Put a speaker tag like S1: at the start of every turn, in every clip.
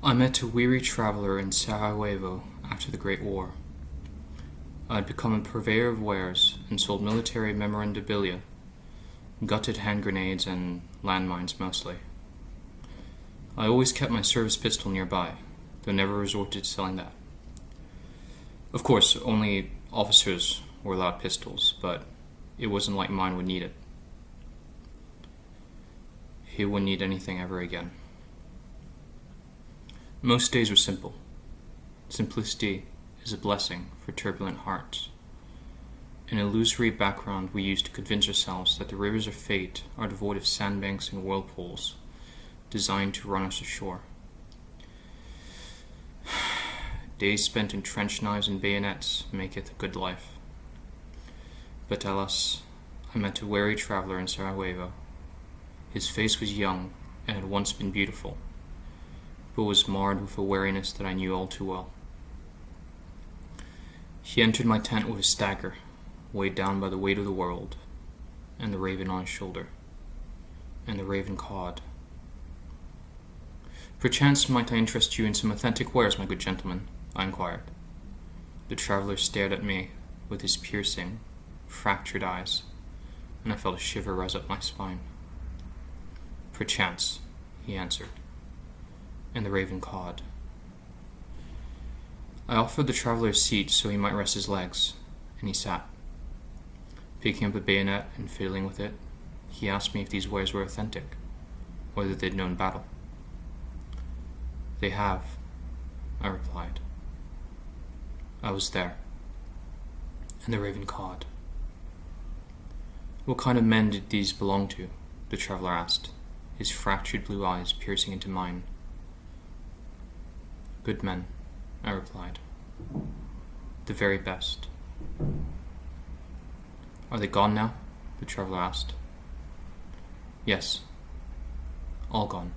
S1: I met a weary traveller in Sarajevo after the Great War. I had become a purveyor of wares and sold military memorabilia, gutted hand grenades and landmines mostly. I always kept my service pistol nearby, though never resorted to selling that. Of course, only officers were allowed pistols, but it wasn't like mine would need it. He wouldn't need anything ever again. Most days were simple. Simplicity is a blessing for turbulent hearts. An illusory background we use to convince ourselves that the rivers of fate are devoid of sandbanks and whirlpools designed to run us ashore. Days spent in trench knives and bayonets maketh a good life. But alas, I met a weary traveller in Sarajevo. His face was young and had once been beautiful, but was marred with a wariness that I knew all too well. He entered my tent with a stagger, weighed down by the weight of the world, and the raven on his shoulder, and the raven cawed. "Perchance might I interest you in some authentic wares, my good gentleman?" I inquired. The traveller stared at me with his piercing, fractured eyes, and I felt a shiver rise up my spine. "Perchance," he answered, and the raven cawed. I offered the traveller a seat so he might rest his legs, and he sat. Picking up a bayonet and fiddling with it, he asked me if these wares were authentic, or that they'd known battle. "They have," I replied. "I was there." And the raven cawed. "What kind of men did these belong to?" the traveller asked, his fractured blue eyes piercing into mine. "Good men," I replied. "The very best." "Are they gone now?" the traveller asked. "Yes, all gone,"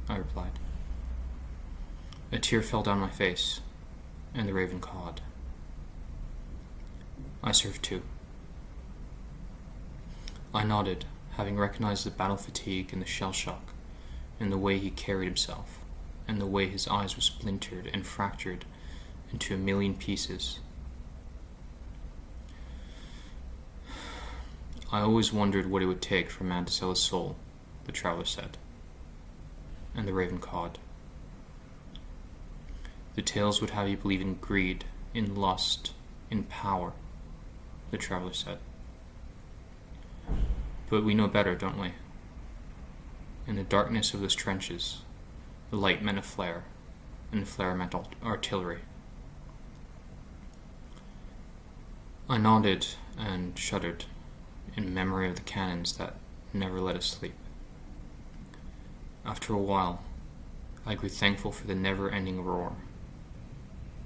S1: I replied. A tear fell down my face, and the raven cawed. "I served too." I nodded, having recognized the battle fatigue and the shell shock, in the way he carried himself, and the way his eyes were splintered and fractured into a million pieces. "I always wondered what it would take for a man to sell his soul," the traveller said, and the raven cawed. "The tales would have you believe in greed, in lust, in power," the traveller said. "But we know better, don't we? In the darkness of those trenches, the light meant a flare, and the flare meant artillery." I nodded and shuddered in memory of the cannons that never let us sleep. After a while, I grew thankful for the never-ending roar.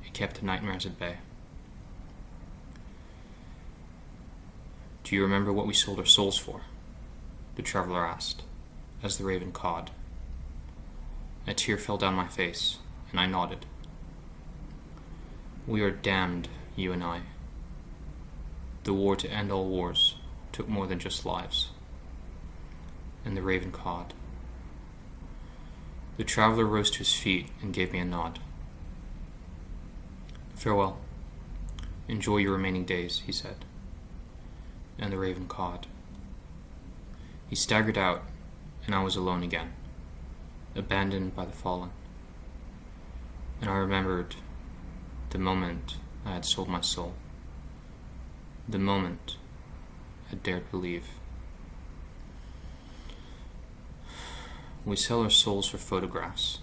S1: It kept the nightmares at bay. "Do you remember what we sold our souls for?" the traveller asked, as the raven cawed. A tear fell down my face, and I nodded. "We are damned, you and I. The war to end all wars took more than just lives." And the raven cawed. The traveller rose to his feet and gave me a nod. "Farewell. Enjoy your remaining days," he said. And the raven cawed. He staggered out, and I was alone again, abandoned by the fallen. And I remembered the moment I had sold my soul, the moment I dared believe. We sell our souls for photographs,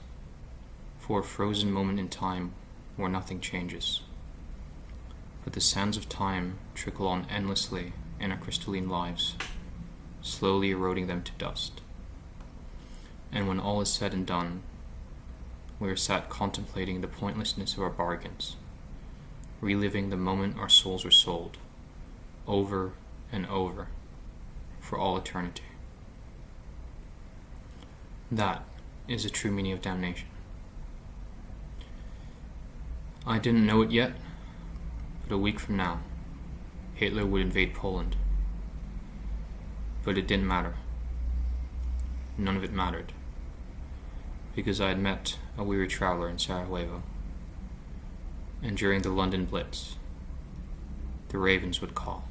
S1: for a frozen moment in time where nothing changes. But the sands of time trickle on endlessly in our crystalline lives, slowly eroding them to dust. And when all is said and done, we are sat contemplating the pointlessness of our bargains, reliving the moment our souls were sold, over and over, for all eternity. That is the true meaning of damnation. I didn't know it yet, but a week from now, Hitler would invade Poland. But it didn't matter. None of it mattered. because I had met a weary traveler in Sarajevo, and during the London Blitz, the ravens would call.